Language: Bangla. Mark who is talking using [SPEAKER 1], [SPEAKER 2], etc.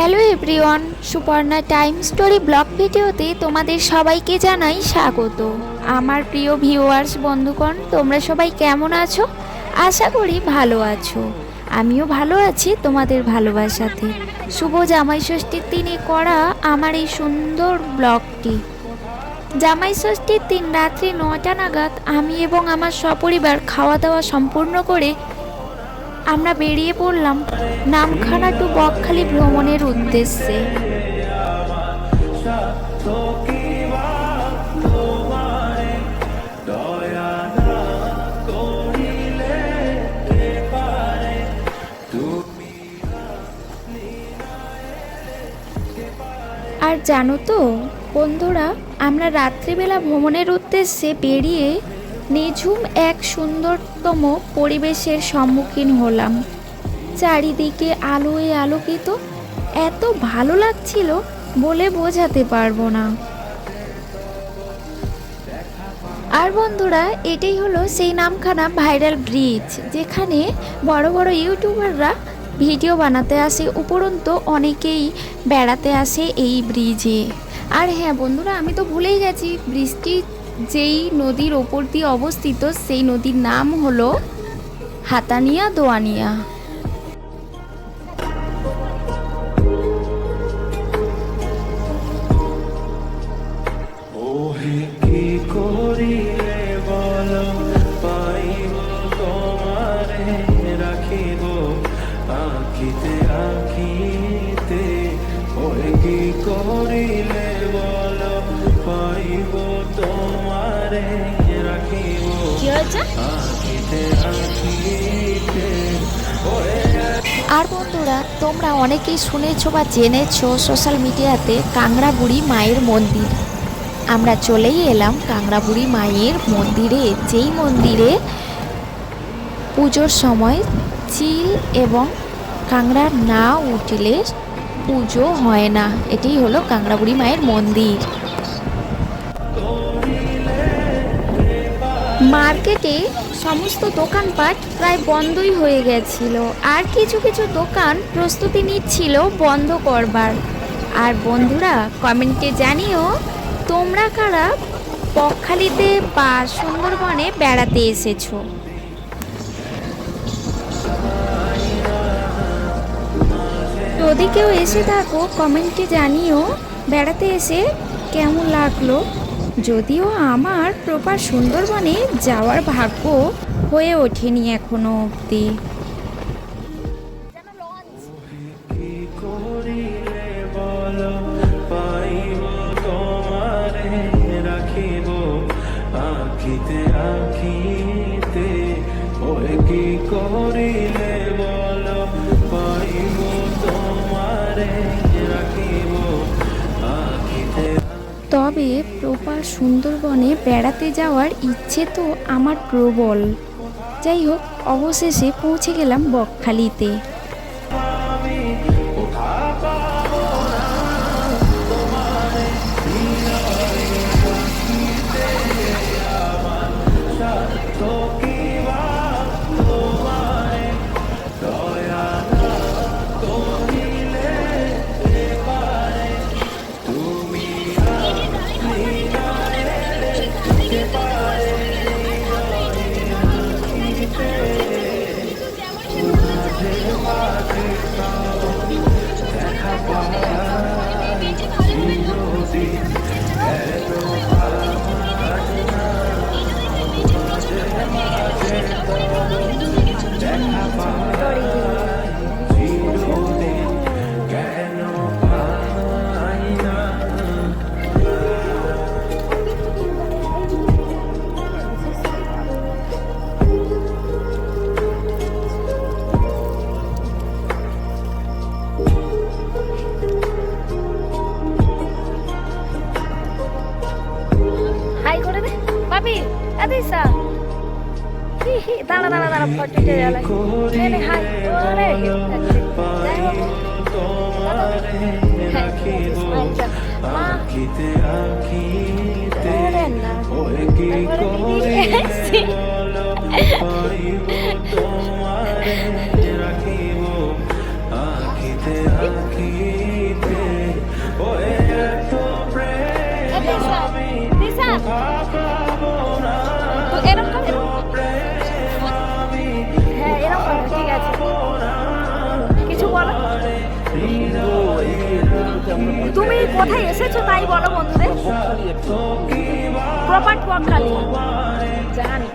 [SPEAKER 1] Hello everyone, Suparna time story blog ভিডিওতে তোমাদের সবাইকে জানাই স্বাগত। আমার প্রিয় ভিউয়ার্স বন্ধুগণ, তোমরা সবাই কেমন আছো? আশা করি ভালো আছো। আমিও ভালো আছি তোমাদের ভালোবাসাতে। শুভ জামাই ষষ্ঠীর দিনে করা আমার এই সুন্দর ব্লগটি। জামাই ষষ্ঠীর দিন রাত্রি 9টা নাগাদ আমি এবং আমার সপরিবার খাওয়া দাওয়া সম্পূর্ণ করে আমরা বেরিয়ে পড়লাম নামখানা টু বকখালি ভ্রমণের উদ্দেশ্যে। আর জানো তো বন্ধুরা, আমরা রাত্রিবেলা ভ্রমণের উদ্দেশ্যে বেরিয়ে নিঝুম এক সুন্দরতম পরিবেশের সম্মুখীন হলাম। চারিদিকে আলোয় আলোকিত, এত ভালো লাগছিল বলে বোঝাতে পারবো না। আর বন্ধুরা, এটাই হলো সেই নামখানা ভাইরাল ব্রিজ, যেখানে বড় বড় ইউটিউবাররা ভিডিও বানাতে আসে, উপরন্তু অনেকেই বেড়াতে আসে এই ব্রিজে। আর হ্যাঁ বন্ধুরা, আমি তো ভুলেই গেছি, ব্রিজটি যেই নদীর ওপর দিয়ে অবস্থিত সেই নদীর নাম হলো হাতানিয়া দোয়ানিয়া। আর বন্ধুরা, তোমরা অনেকেই শুনেছো বা জেনেছো সোশ্যাল মিডিয়াতে কাংড়াবুড়ি মায়ের মন্দির। আমরা চলেই এলাম কাংড়াবুড়ি মায়ের মন্দিরে, যেই মন্দিরে পুজোর সময় চিল এবং কাংড়া না উঠলে পুজো হয় না। এটাই হলো কাংড়াবুড়ি মায়ের মন্দির। মার্কেটে সমস্ত দোকানপাট প্রায় বন্ধই হয়ে গেছিল, আর কিছু কিছু দোকান প্রস্তুতি নিচ্ছিল বন্ধ করবার। আর বন্ধুরা, কমেন্টে জানিও তোমরা কারা বকখালিতে বা সুন্দরবনে বেড়াতে এসেছো। যদি কেউ এসে থাকো কমেন্টে জানিও বেড়াতে এসে কেমন লাগলো। যদিও আমার প্রপার সুন্দরবনে যাওয়ার ভাগ্য হয়ে ওঠেনি এখনো অবধি। তবে প্রপার সুন্দরবনে বেড়াতে যাওয়ার ইচ্ছে তো আমার প্রবল। যাই হোক, অবশেষে পৌঁছে গেলাম বকখালিতে। দাঁড়া দাঁড়া দাঁড়া ফটো হাই
[SPEAKER 2] কোথায় এসেছো তাই বলো বন্ধুদের। প্রপার বকখালি জানি।